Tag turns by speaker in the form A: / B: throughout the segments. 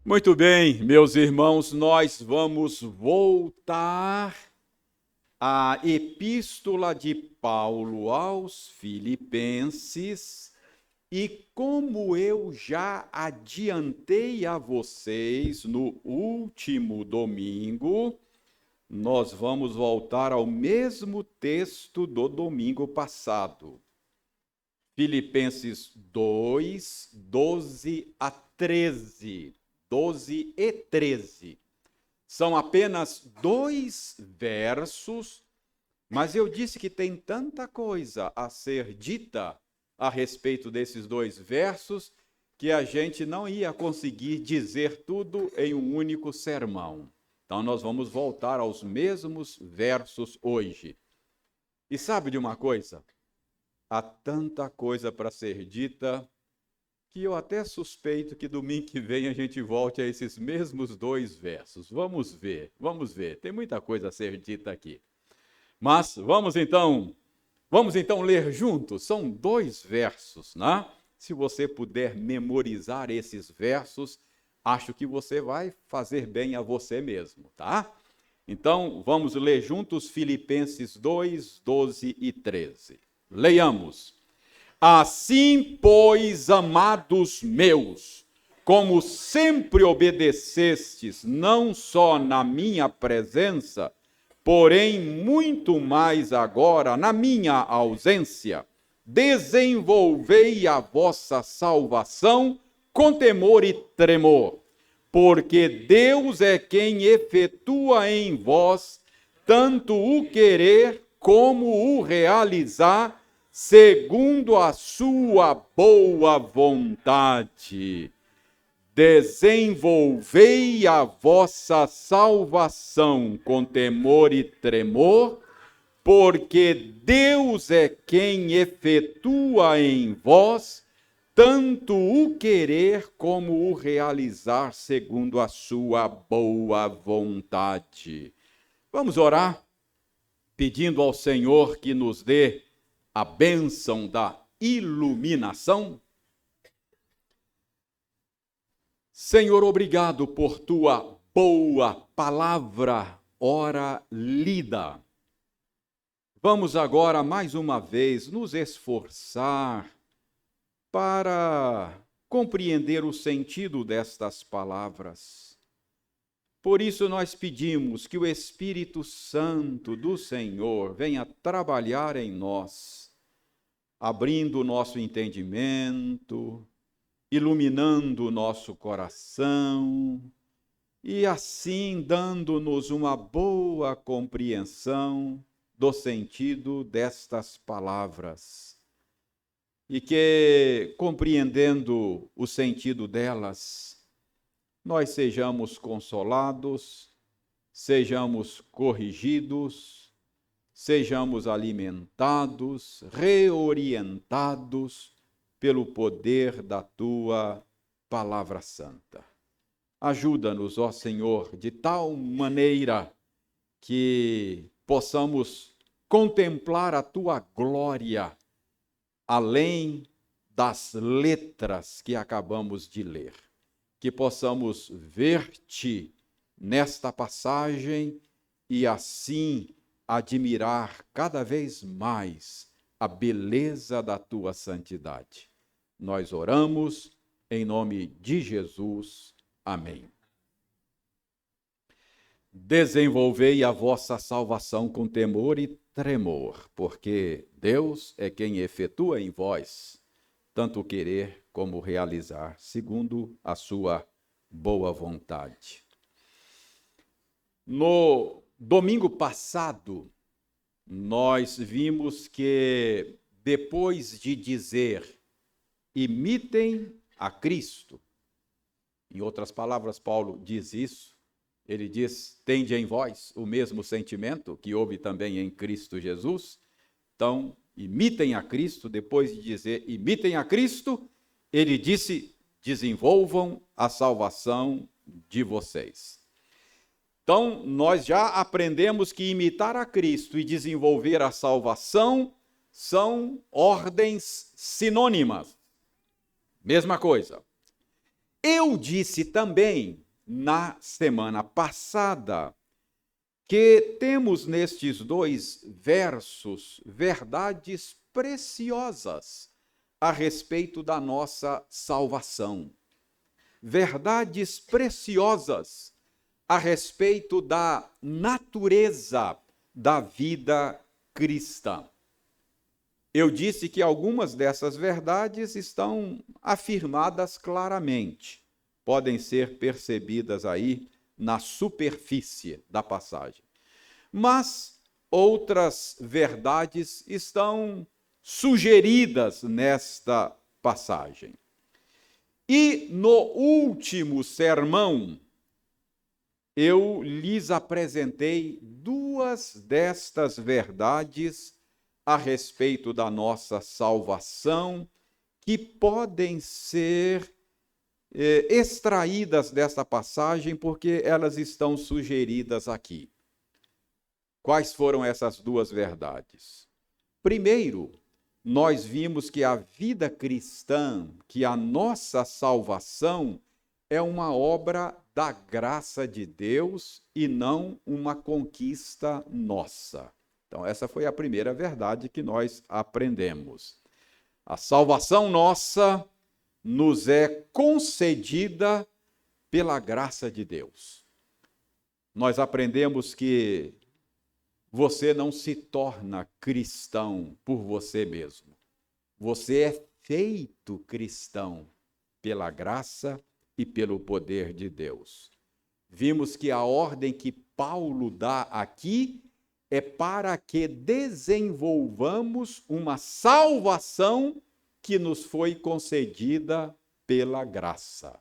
A: Muito bem, meus irmãos, nós vamos voltar à Epístola de Paulo aos Filipenses e, como eu já adiantei a vocês no último domingo, nós vamos voltar ao mesmo texto do domingo passado. Filipenses 2, 12 a 13. 12 e 13. São apenas 2 versos, mas eu disse que tem tanta coisa a ser dita a respeito desses 2 versos que a gente não ia conseguir dizer tudo em um único sermão. Então nós vamos voltar aos mesmos versos hoje. E sabe de uma coisa? Há tanta coisa para ser dita que eu até suspeito que domingo que vem a gente volte a esses mesmos 2 versos. Vamos ver. Tem muita coisa a ser dita aqui. Mas vamos então ler juntos. São 2 versos, né? Se você puder memorizar esses versos, acho que você vai fazer bem a você mesmo, tá? Então, vamos ler juntos Filipenses 2, 12 e 13. Leiamos. Assim, pois, amados meus, como sempre obedecestes, não só na minha presença, porém muito mais agora na minha ausência, desenvolvei a vossa salvação com temor e tremor, porque Deus é quem efetua em vós tanto o querer como o realizar, segundo a sua boa vontade. Desenvolvei a vossa salvação com temor e tremor, porque Deus é quem efetua em vós tanto o querer como o realizar, segundo a sua boa vontade. Vamos orar, pedindo ao Senhor que nos dê a bênção da iluminação. Senhor, obrigado por tua boa palavra, ora lida. Vamos agora, mais uma vez, nos esforçar para compreender o sentido destas palavras. Por isso nós pedimos que o Espírito Santo do Senhor venha trabalhar em nós, abrindo o nosso entendimento, iluminando o nosso coração e assim dando-nos uma boa compreensão do sentido destas palavras. E que, compreendendo o sentido delas, nós sejamos consolados, sejamos corrigidos, sejamos alimentados, reorientados pelo poder da tua palavra santa. Ajuda-nos, ó Senhor, de tal maneira que possamos contemplar a tua glória além das letras que acabamos de ler. Que possamos ver-te nesta passagem e assim admirar cada vez mais a beleza da tua santidade. Nós oramos em nome de Jesus. Amém. Desenvolvei a vossa salvação com temor e tremor, porque Deus é quem efetua em vós tanto querer como realizar, segundo a sua boa vontade. No domingo passado, nós vimos que depois de dizer, imitem a Cristo, em outras palavras, Paulo diz isso, ele diz, tende em vós o mesmo sentimento que houve também em Cristo Jesus. Então, imitem a Cristo. Depois de dizer, imitem a Cristo, ele disse, desenvolvam a salvação de vocês. Então, nós já aprendemos que imitar a Cristo e desenvolver a salvação são ordens sinônimas. Mesma coisa. Eu disse também na semana passada que temos nestes dois versos verdades preciosas a respeito da nossa salvação. Verdades preciosas a respeito da natureza da vida cristã. Eu disse que algumas dessas verdades estão afirmadas claramente, podem ser percebidas aí na superfície da passagem. Mas outras verdades estão sugeridas nesta passagem. E no último sermão, eu lhes apresentei duas destas verdades a respeito da nossa salvação, que podem ser extraídas desta passagem, porque elas estão sugeridas aqui. Quais foram essas duas verdades? Primeiro, nós vimos que a vida cristã, que a nossa salvação, é uma obra da graça de Deus e não uma conquista nossa. Então, essa foi a primeira verdade que nós aprendemos. A salvação nossa nos é concedida pela graça de Deus. Nós aprendemos que você não se torna cristão por você mesmo. Você é feito cristão pela graça e pelo poder de Deus. Vimos que a ordem que Paulo dá aqui é para que desenvolvamos uma salvação que nos foi concedida pela graça.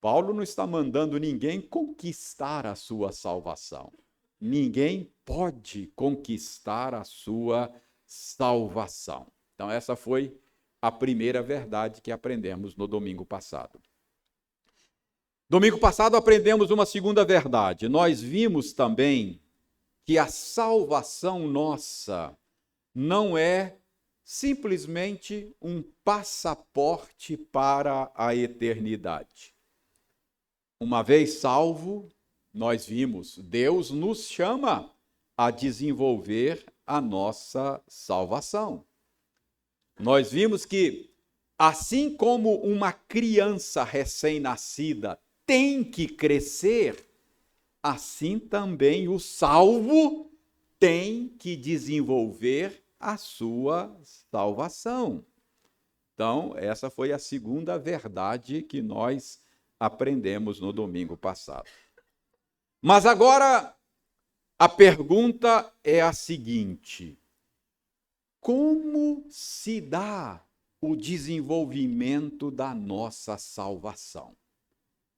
A: Paulo não está mandando ninguém conquistar a sua salvação. Ninguém pode conquistar a sua salvação. Então, essa foi a primeira verdade que aprendemos no domingo passado. Domingo passado aprendemos uma segunda verdade. Nós vimos também que a salvação nossa não é simplesmente um passaporte para a eternidade. Uma vez salvo, nós vimos, Deus nos chama a desenvolver a nossa salvação. Nós vimos que, assim como uma criança recém-nascida tem que crescer, assim também o salvo tem que desenvolver a sua salvação. Então, essa foi a segunda verdade que nós aprendemos no domingo passado. Mas agora a pergunta é a seguinte: como se dá o desenvolvimento da nossa salvação?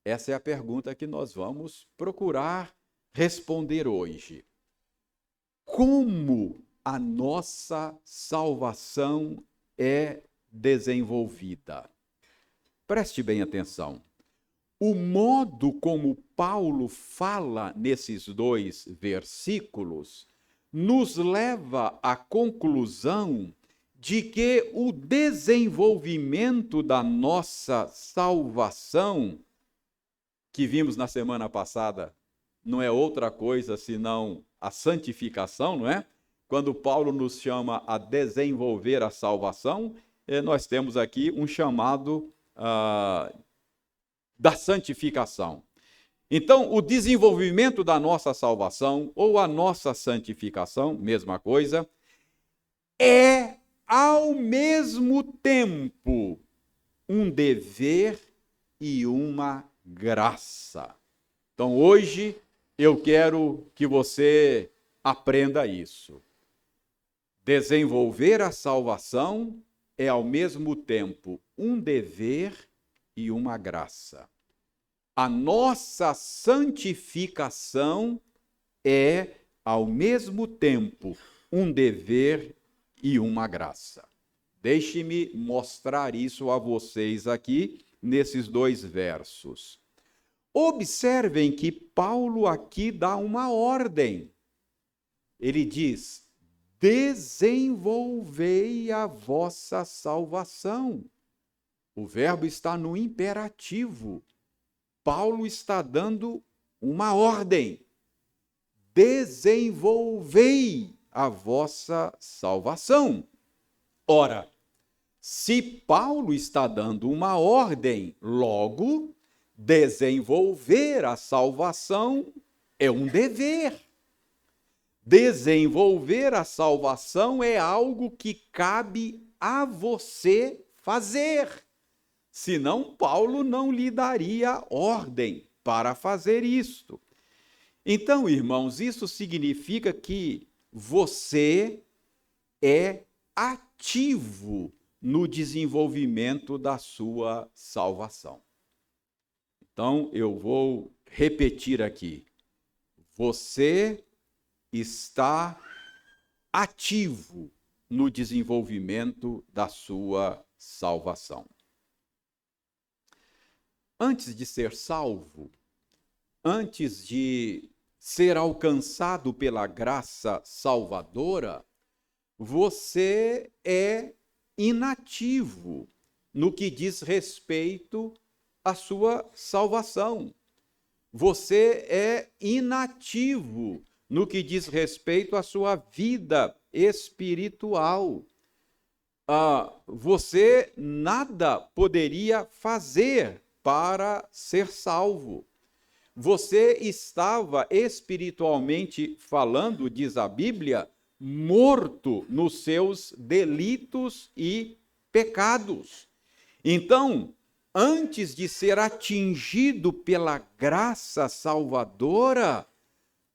A: Essa é a pergunta que nós vamos procurar responder hoje. Como a nossa salvação é desenvolvida? Preste bem atenção. O modo como Paulo fala nesses dois versículos nos leva à conclusão de que o desenvolvimento da nossa salvação, que vimos na semana passada, não é outra coisa senão a santificação, não é? Quando Paulo nos chama a desenvolver a salvação, nós temos aqui um chamado da santificação. Então, o desenvolvimento da nossa salvação, ou a nossa santificação, mesma coisa, é ao mesmo tempo um dever e uma graça. Então, hoje, eu quero que você aprenda isso. Desenvolver a salvação é ao mesmo tempo um dever e uma graça. A nossa santificação é, ao mesmo tempo, um dever e uma graça. Deixe-me mostrar isso a vocês aqui, nesses dois versos. Observem que Paulo aqui dá uma ordem. Ele diz: desenvolvei a vossa salvação. O verbo está no imperativo. Paulo está dando uma ordem: desenvolvei a vossa salvação. Ora, se Paulo está dando uma ordem, logo, desenvolver a salvação é um dever. Desenvolver a salvação é algo que cabe a você fazer. Senão, Paulo não lhe daria ordem para fazer isto. Então, irmãos, isso significa que você é ativo no desenvolvimento da sua salvação. Então, eu vou repetir aqui. Você está ativo no desenvolvimento da sua salvação. Antes de ser salvo, antes de ser alcançado pela graça salvadora, você é inativo no que diz respeito à sua salvação. Você é inativo no que diz respeito à sua vida espiritual. Você nada poderia fazer para ser salvo. Você estava espiritualmente falando, diz a Bíblia, morto nos seus delitos e pecados. Então, antes de ser atingido pela graça salvadora,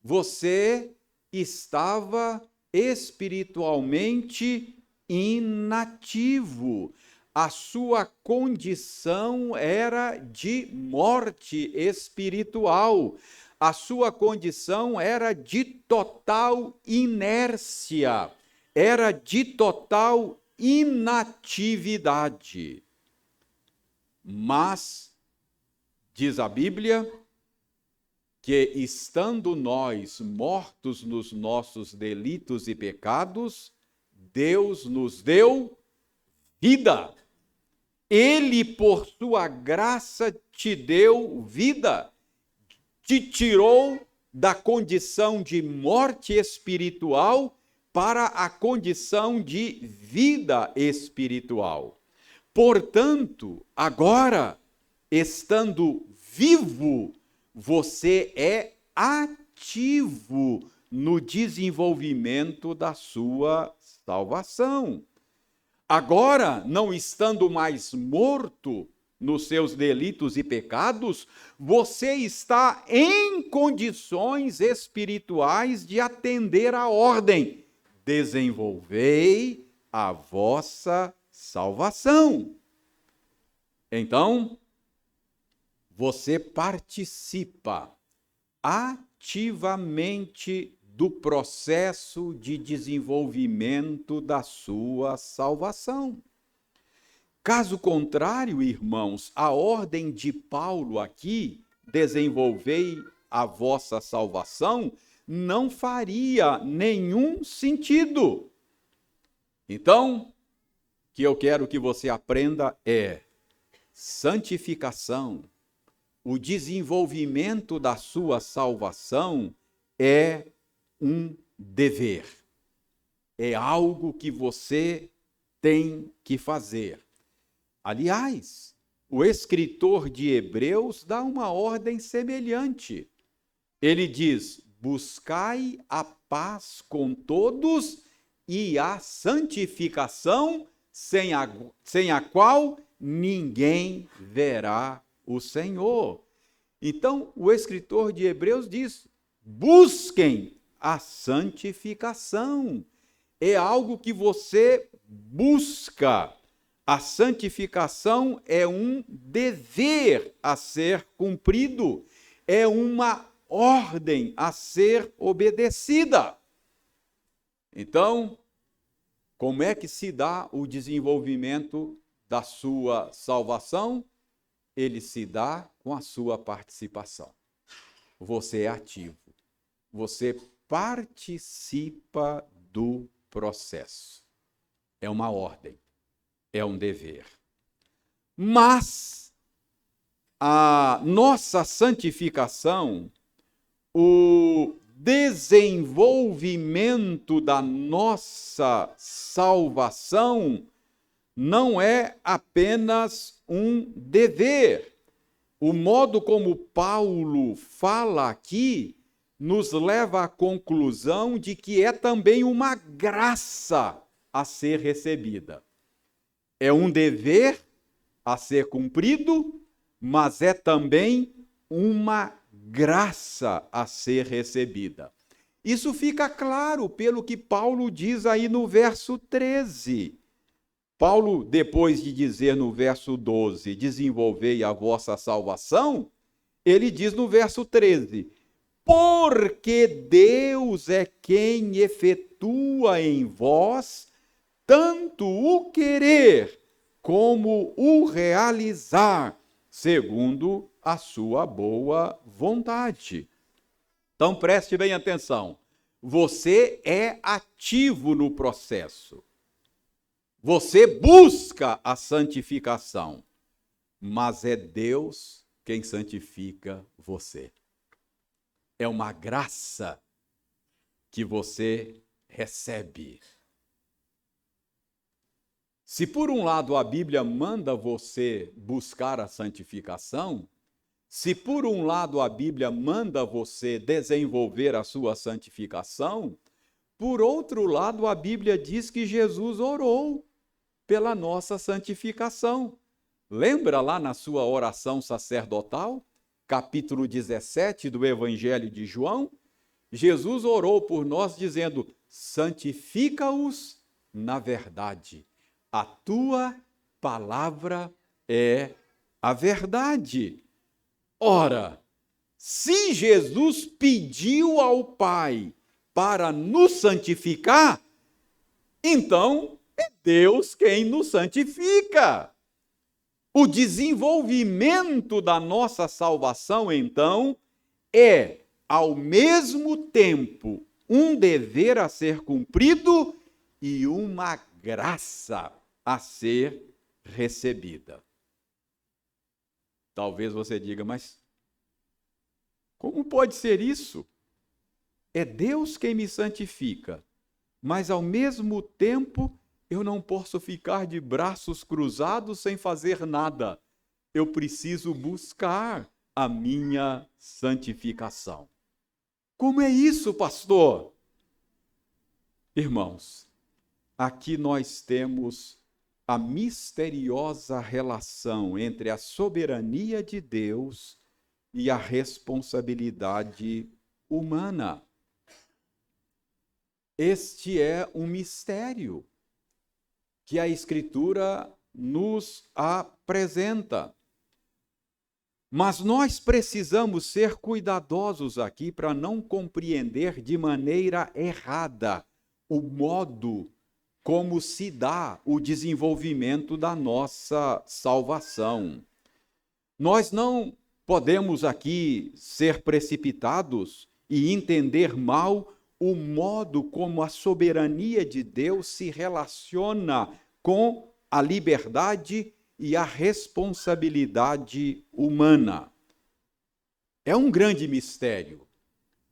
A: você estava espiritualmente inativo. A sua condição era de morte espiritual. A sua condição era de total inércia, era de total inatividade. Mas, diz a Bíblia, que estando nós mortos nos nossos delitos e pecados, Deus nos deu vida. Ele, por sua graça, te deu vida, te tirou da condição de morte espiritual para a condição de vida espiritual. Portanto, agora, estando vivo, você é ativo no desenvolvimento da sua salvação. Agora, não estando mais morto nos seus delitos e pecados, você está em condições espirituais de atender à ordem: desenvolvei a vossa salvação. Então, você participa ativamente do processo de desenvolvimento da sua salvação. Caso contrário, irmãos, a ordem de Paulo aqui, desenvolvei a vossa salvação, não faria nenhum sentido. Então, o que eu quero que você aprenda é santificação. O desenvolvimento da sua salvação é um dever. É algo que você tem que fazer. Aliás, o escritor de Hebreus dá uma ordem semelhante. Ele diz: buscai a paz com todos e a santificação, sem a qual ninguém verá o Senhor. Então, o escritor de Hebreus diz: busquem a santificação. É algo que você busca. A santificação é um dever a ser cumprido, é uma ordem a ser obedecida. Então, como é que se dá o desenvolvimento da sua salvação? Ele se dá com a sua participação. Você é ativo. Você participa do processo. É uma ordem, é um dever. Mas a nossa santificação, o desenvolvimento da nossa salvação, não é apenas um dever. O modo como Paulo fala aqui nos leva à conclusão de que é também uma graça a ser recebida. É um dever a ser cumprido, mas é também uma graça a ser recebida. Isso fica claro pelo que Paulo diz aí no verso 13. Paulo, depois de dizer no verso 12, desenvolvei a vossa salvação, ele diz no verso 13, porque Deus é quem efetua em vós tanto o querer como o realizar, segundo a sua boa vontade. Então preste bem atenção, você é ativo no processo. Você busca a santificação, mas é Deus quem santifica você. É uma graça que você recebe. Se por um lado a Bíblia manda você buscar a santificação, se por um lado a Bíblia manda você desenvolver a sua santificação, por outro lado a Bíblia diz que Jesus orou pela nossa santificação. Lembra lá na sua oração sacerdotal, capítulo 17 do Evangelho de João? Jesus orou por nós dizendo, santifica-os na verdade. A tua palavra é a verdade. Ora, se Jesus pediu ao Pai para nos santificar, então é Deus quem nos santifica. O desenvolvimento da nossa salvação, então, é, ao mesmo tempo, um dever a ser cumprido e uma graça a ser recebida. Talvez você diga, mas como pode ser isso? É Deus quem me santifica, mas ao mesmo tempo eu não posso ficar de braços cruzados sem fazer nada. Eu preciso buscar a minha santificação. Como é isso, pastor? Irmãos, aqui nós temos a misteriosa relação entre a soberania de Deus e a responsabilidade humana. Este é um mistério que a Escritura nos apresenta. Mas nós precisamos ser cuidadosos aqui para não compreender de maneira errada o modo como se dá o desenvolvimento da nossa salvação. Nós não podemos aqui ser precipitados e entender mal o modo como a soberania de Deus se relaciona com a liberdade e a responsabilidade humana. É um grande mistério,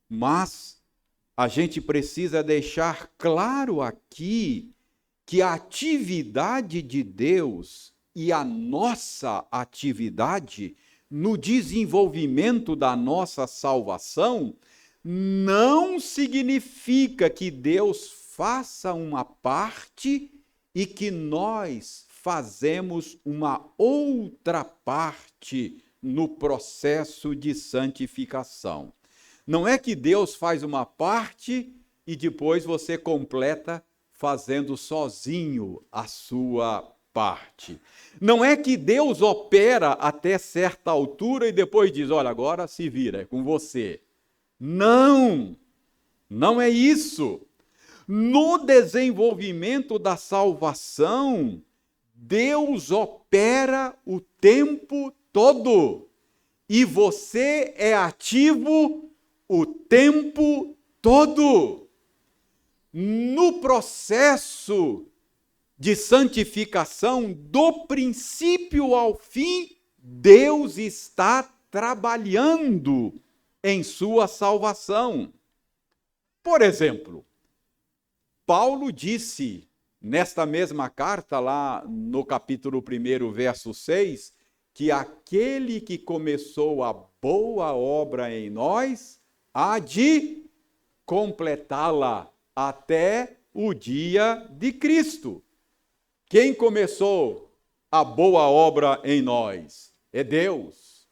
A: mas a gente precisa deixar claro aqui que a atividade de Deus e a nossa atividade no desenvolvimento da nossa salvação não significa que Deus faça uma parte e que nós fazemos uma outra parte no processo de santificação. Não é que Deus faz uma parte e depois você completa fazendo sozinho a sua parte. Não é que Deus opera até certa altura e depois diz, olha, agora se vira, é com você. Não, não é isso. No desenvolvimento da salvação, Deus opera o tempo todo e você é ativo o tempo todo. No processo de santificação, do princípio ao fim, Deus está trabalhando em sua salvação. Por exemplo, Paulo disse nesta mesma carta, lá no capítulo 1, verso 6, que aquele que começou a boa obra em nós há de completá-la até o dia de Cristo. Quem começou a boa obra em nós? É Deus.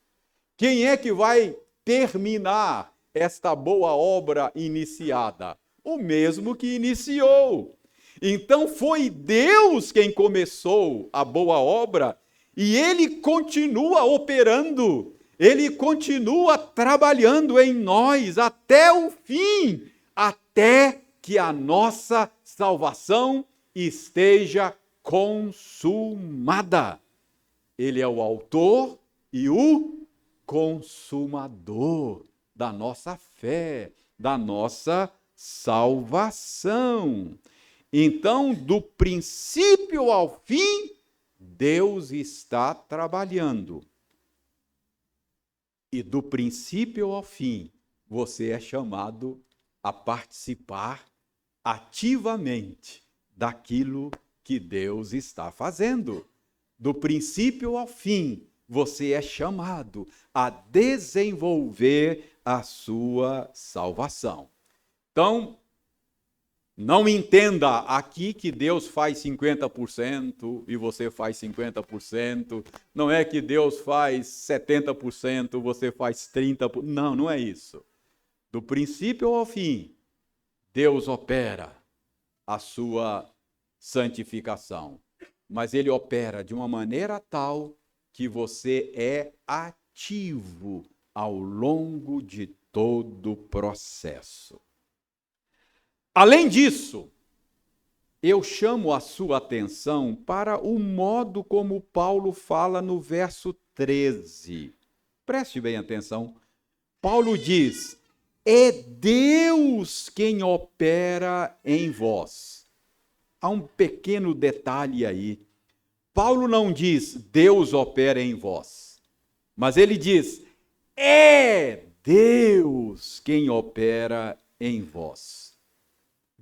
A: Quem é que vai terminar esta boa obra iniciada? O mesmo que iniciou. Então foi Deus quem começou a boa obra e Ele continua operando, Ele continua trabalhando em nós até o fim, até que a nossa salvação esteja consumada. Ele é o autor e o consumador da nossa fé, da nossa salvação. Então, do princípio ao fim, Deus está trabalhando. E do princípio ao fim, você é chamado a participar ativamente daquilo que Deus está fazendo. Do princípio ao fim, você é chamado a desenvolver a sua salvação. Então, não entenda aqui que Deus faz 50% e você faz 50%. Não é que Deus faz 70%, você faz 30%. Não, não é isso. Do princípio ao fim, Deus opera a sua santificação. Mas Ele opera de uma maneira tal que você é ativo ao longo de todo o processo. Além disso, eu chamo a sua atenção para o modo como Paulo fala no verso 13. Preste bem atenção. Paulo diz: é Deus quem opera em vós. Há um pequeno detalhe aí. Paulo não diz Deus opera em vós, mas ele diz: é Deus quem opera em vós.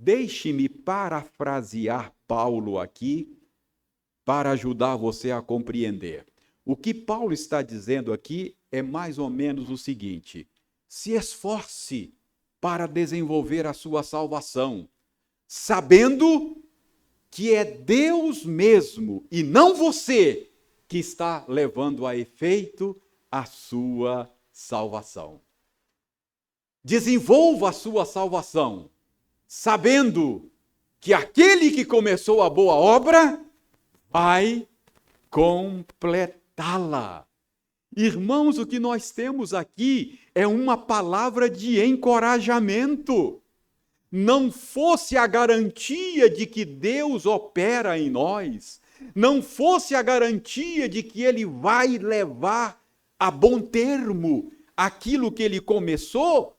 A: Deixe-me parafrasear Paulo aqui para ajudar você a compreender. O que Paulo está dizendo aqui é mais ou menos o seguinte: se esforce para desenvolver a sua salvação, sabendo que é Deus mesmo e não você que está levando a efeito a sua salvação. Desenvolva a sua salvação, sabendo que aquele que começou a boa obra vai completá-la. Irmãos, o que nós temos aqui é uma palavra de encorajamento. Não fosse a garantia de que Deus opera em nós, não fosse a garantia de que Ele vai levar a bom termo aquilo que Ele começou,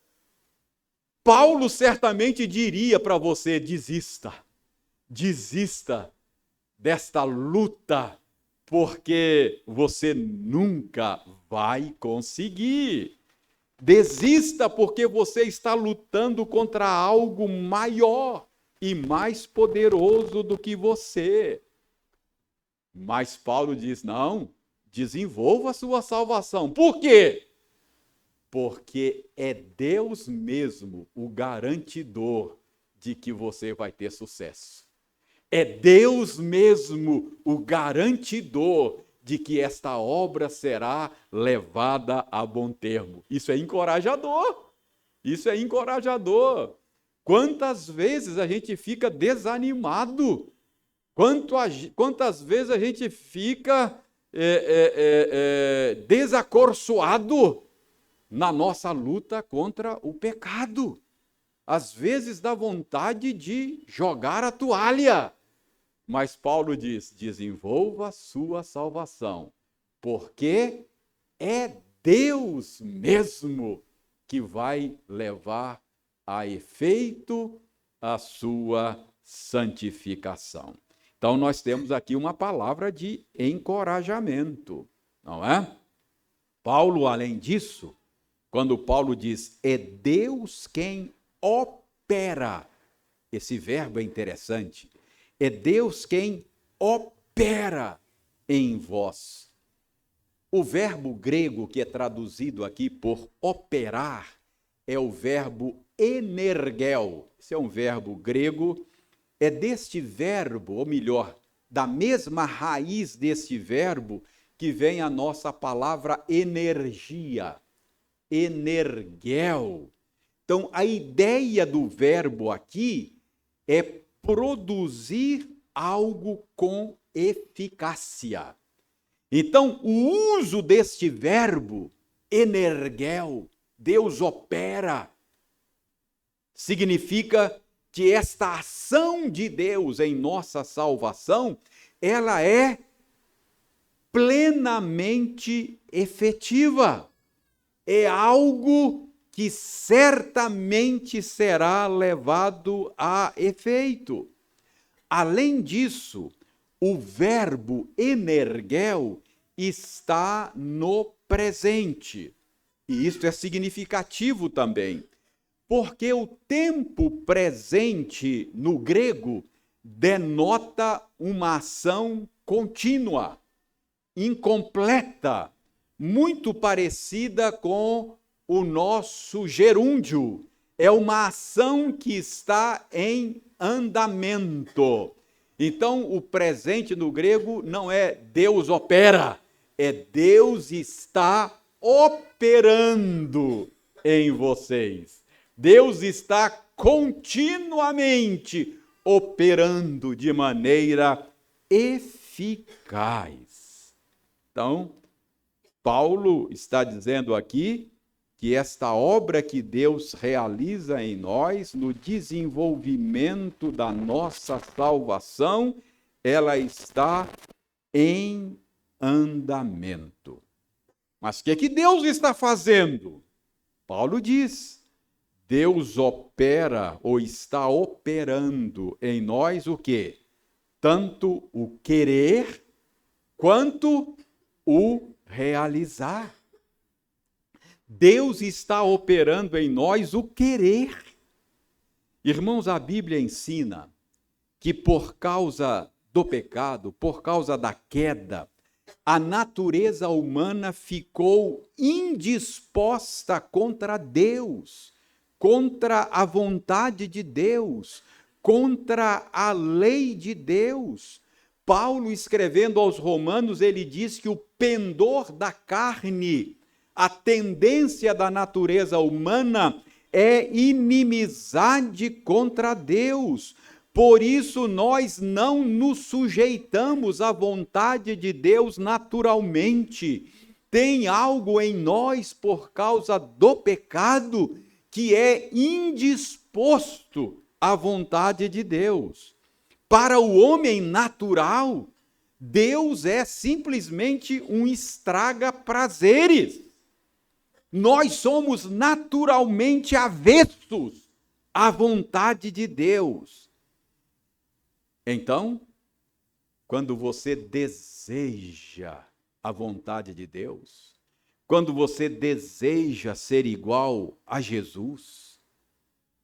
A: Paulo certamente diria para você: desista desta luta, porque você nunca vai conseguir. Desista porque você está lutando contra algo maior e mais poderoso do que você. Mas Paulo diz: não, desenvolva a sua salvação. Por quê? Porque é Deus mesmo o garantidor de que você vai ter sucesso. É Deus mesmo o garantidor de que esta obra será levada a bom termo. Isso é encorajador. Isso é encorajador. Quantas vezes a gente fica desanimado? Quantas vezes a gente fica desacorçoado na nossa luta contra o pecado? Às vezes dá vontade de jogar a toalha. Mas Paulo diz: desenvolva a sua salvação, porque é Deus mesmo que vai levar a efeito a sua santificação. Então, nós temos aqui uma palavra de encorajamento, não é? Paulo, além disso, quando Paulo diz, é Deus quem opera, esse verbo é interessante, é Deus quem opera em vós. O verbo grego que é traduzido aqui por operar é o verbo energel. Esse é um verbo grego. É deste verbo, ou melhor, da mesma raiz deste verbo, que vem a nossa palavra energia, energel. Então, a ideia do verbo aqui é produzir algo com eficácia. Então, o uso deste verbo, energel, Deus opera, significa que esta ação de Deus em nossa salvação, ela é plenamente efetiva. É algo que certamente será levado a efeito. Além disso, o verbo energel está no presente. E isto é significativo também. Porque o tempo presente no grego denota uma ação contínua, incompleta, muito parecida com o nosso gerúndio. É uma ação que está em andamento. Então, o presente no grego não é Deus opera, é Deus está operando em vocês. Deus está continuamente operando de maneira eficaz. Então, Paulo está dizendo aqui que esta obra que Deus realiza em nós, no desenvolvimento da nossa salvação, ela está em andamento. Mas o que Deus está fazendo? Paulo diz, Deus opera ou está operando em nós o quê? Tanto o querer quanto o realizar. Deus está operando em nós o querer. Irmãos, a Bíblia ensina que por causa do pecado, por causa da queda, a natureza humana ficou indisposta contra Deus, contra a vontade de Deus, contra a lei de Deus. Paulo, escrevendo aos Romanos, ele diz que o pendor da carne, a tendência da natureza humana é inimizade contra Deus. Por isso, nós não nos sujeitamos à vontade de Deus naturalmente. Tem algo em nós, por causa do pecado, que é indisposto à vontade de Deus. Para o homem natural, Deus é simplesmente um estraga-prazeres. Nós somos naturalmente avessos à vontade de Deus. Então, quando você deseja a vontade de Deus, quando você deseja ser igual a Jesus,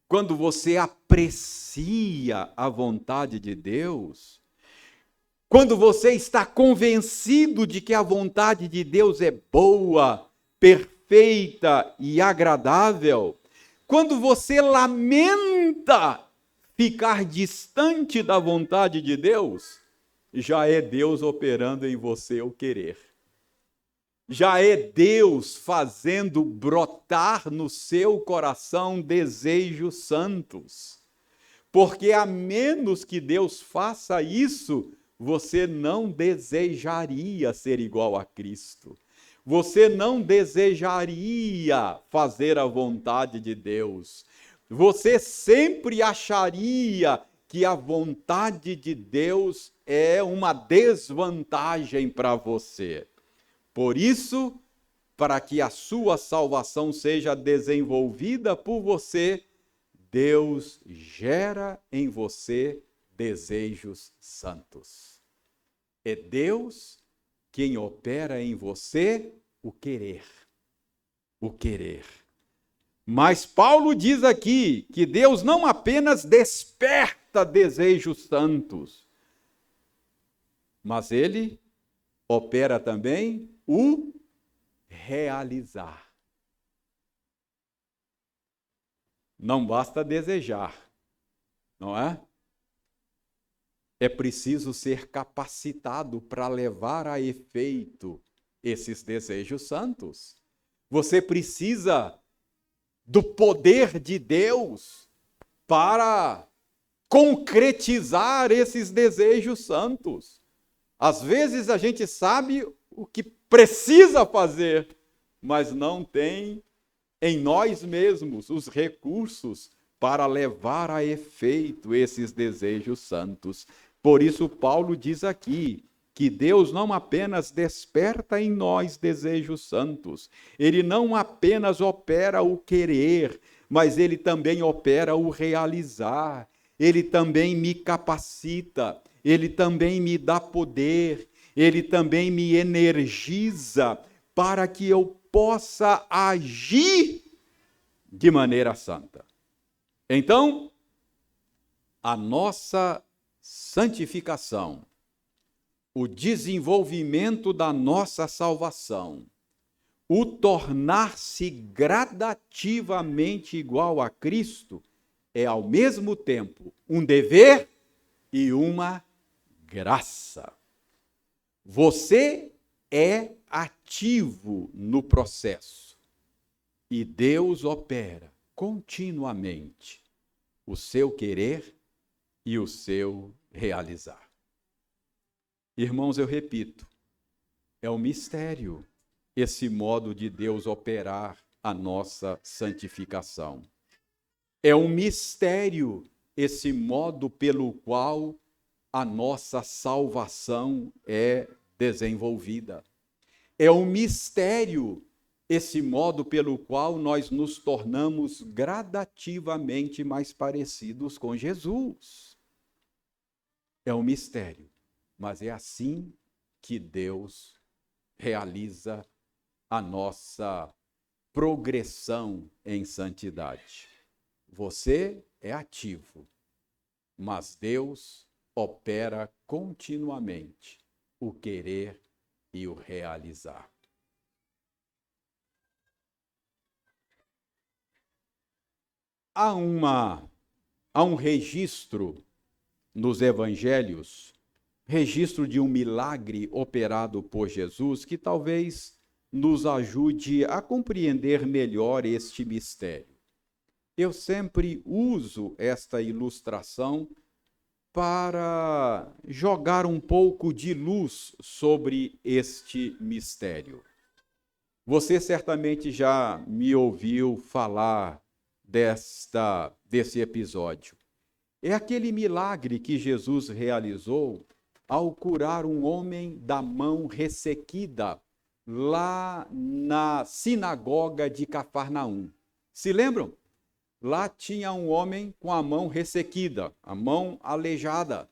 A: quando você aprecia a vontade de Deus, quando você está convencido de que a vontade de Deus é boa, perfeita e agradável, quando você lamenta ficar distante da vontade de Deus, já é Deus operando em você o querer. Já é Deus fazendo brotar no seu coração desejos santos. Porque a menos que Deus faça isso, você não desejaria ser igual a Cristo. Você não desejaria fazer a vontade de Deus. Você sempre acharia que a vontade de Deus é uma desvantagem para você. Por isso, para que a sua salvação seja desenvolvida por você, Deus gera em você desejos santos. É Deus quem opera em você o querer. O querer. Mas Paulo diz aqui que Deus não apenas desperta desejos santos, mas ele opera também o realizar. Não basta desejar, não é? É preciso ser capacitado para levar a efeito esses desejos santos. Você precisa do poder de Deus para concretizar esses desejos santos. Às vezes a gente sabe o que precisa fazer, mas não tem em nós mesmos os recursos para levar a efeito esses desejos santos. Por isso, Paulo diz aqui que Deus não apenas desperta em nós desejos santos, ele não apenas opera o querer, mas ele também opera o realizar, ele também me capacita, ele também me dá poder, ele também me energiza para que eu possa agir de maneira santa. Então, a nossa santificação, o desenvolvimento da nossa salvação, o tornar-se gradativamente igual a Cristo, é ao mesmo tempo um dever e uma graça. Você é ativo no processo e Deus opera continuamente o seu querer e o seu realizar. Irmãos, eu repito, é um mistério esse modo de Deus operar a nossa santificação. É um mistério esse modo pelo qual a nossa salvação é desenvolvida. É um mistério esse modo pelo qual nós nos tornamos gradativamente mais parecidos com Jesus. É um mistério, mas é assim que Deus realiza a nossa progressão em santidade. Você é ativo, mas Deus opera continuamente o querer e o realizar. Há um registro nos evangelhos, registro de um milagre operado por Jesus, que talvez nos ajude a compreender melhor este mistério. Eu sempre uso esta ilustração para jogar um pouco de luz sobre este mistério. Você certamente já me ouviu falar desse episódio. É aquele milagre que Jesus realizou ao curar um homem da mão ressequida lá na sinagoga de Cafarnaum. Se lembram? Lá tinha um homem com a mão ressequida, a mão aleijada.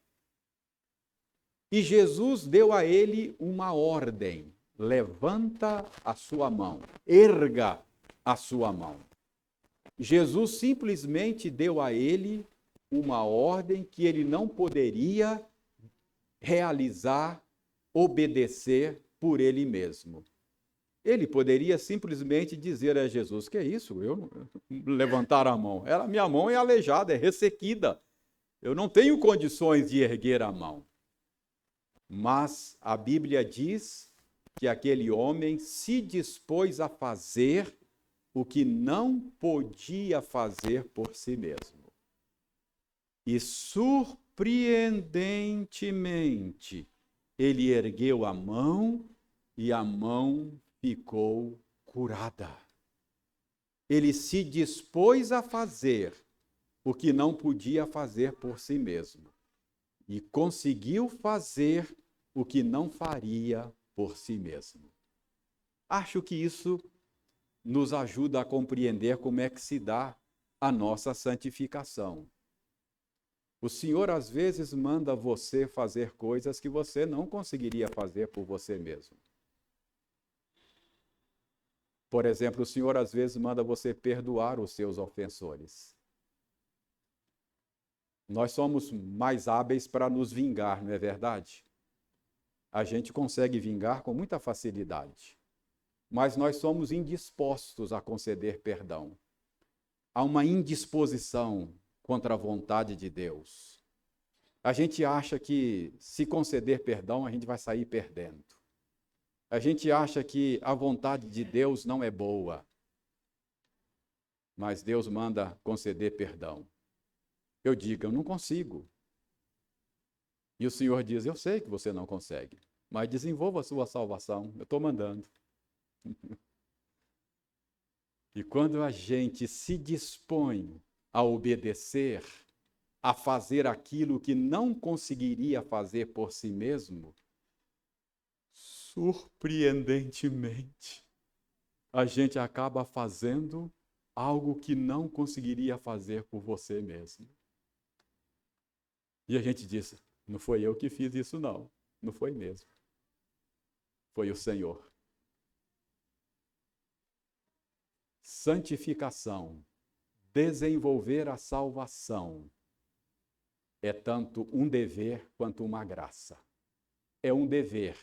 A: E Jesus deu a ele uma ordem: levanta a sua mão, erga a sua mão. Jesus simplesmente deu a ele uma ordem que ele não poderia realizar, obedecer por ele mesmo. Ele poderia simplesmente dizer a Jesus: que é isso? Eu levantar a mão. Minha mão é aleijada, é ressequida. Eu não tenho condições de erguer a mão. Mas a Bíblia diz que aquele homem se dispôs a fazer o que não podia fazer por si mesmo. E surpreendentemente, ele ergueu a mão e a mão ficou curada. Ele se dispôs a fazer o que não podia fazer por si mesmo e conseguiu fazer o que não faria por si mesmo. Acho que isso nos ajuda a compreender como é que se dá a nossa santificação. O Senhor, às vezes, manda você fazer coisas que você não conseguiria fazer por você mesmo. Por exemplo, o Senhor, às vezes, manda você perdoar os seus ofensores. Nós somos mais hábeis para nos vingar, não é verdade? A gente consegue vingar com muita facilidade, mas nós somos indispostos a conceder perdão. Há uma indisposição contra a vontade de Deus. A gente acha que se conceder perdão, a gente vai sair perdendo. A gente acha que a vontade de Deus não é boa, mas Deus manda conceder perdão. Eu digo, eu não consigo. E o Senhor diz, eu sei que você não consegue, mas desenvolva a sua salvação, eu estou mandando. E quando a gente se dispõe a obedecer, a fazer aquilo que não conseguiria fazer por si mesmo, surpreendentemente, a gente acaba fazendo algo que não conseguiria fazer por você mesmo. E a gente diz, não foi eu que fiz isso não, não foi mesmo. Foi o Senhor. Santificação, desenvolver a salvação, é tanto um dever quanto uma graça. É um dever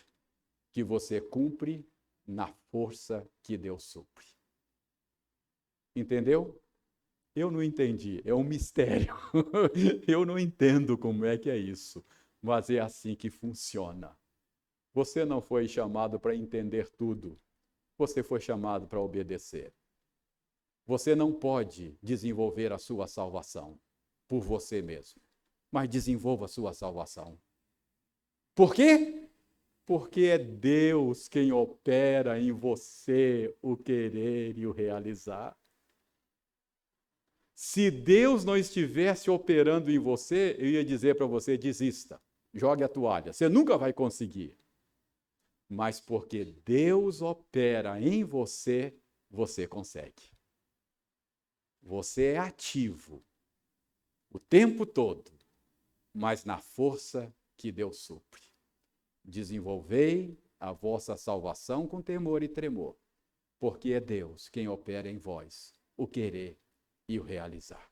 A: que você cumpre na força que Deus supre. Entendeu? Eu não entendi, é um mistério. Eu não entendo como é que é isso, mas é assim que funciona. Você não foi chamado para entender tudo, você foi chamado para obedecer. Você não pode desenvolver a sua salvação por você mesmo, mas desenvolva a sua salvação. Por quê? Porque é Deus quem opera em você o querer e o realizar. Se Deus não estivesse operando em você, eu ia dizer para você, desista, jogue a toalha, você nunca vai conseguir. Mas porque Deus opera em você, você consegue. Você é ativo o tempo todo, mas na força que Deus supre. Desenvolvei a vossa salvação com temor e tremor, porque é Deus quem opera em vós o querer e o realizar.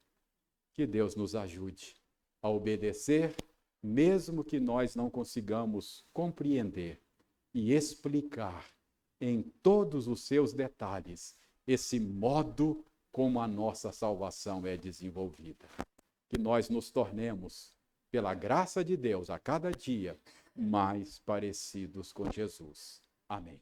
A: Que Deus nos ajude a obedecer, mesmo que nós não consigamos compreender e explicar em todos os seus detalhes esse modo como a nossa salvação é desenvolvida. Que nós nos tornemos, pela graça de Deus, a cada dia, mais parecidos com Jesus. Amém.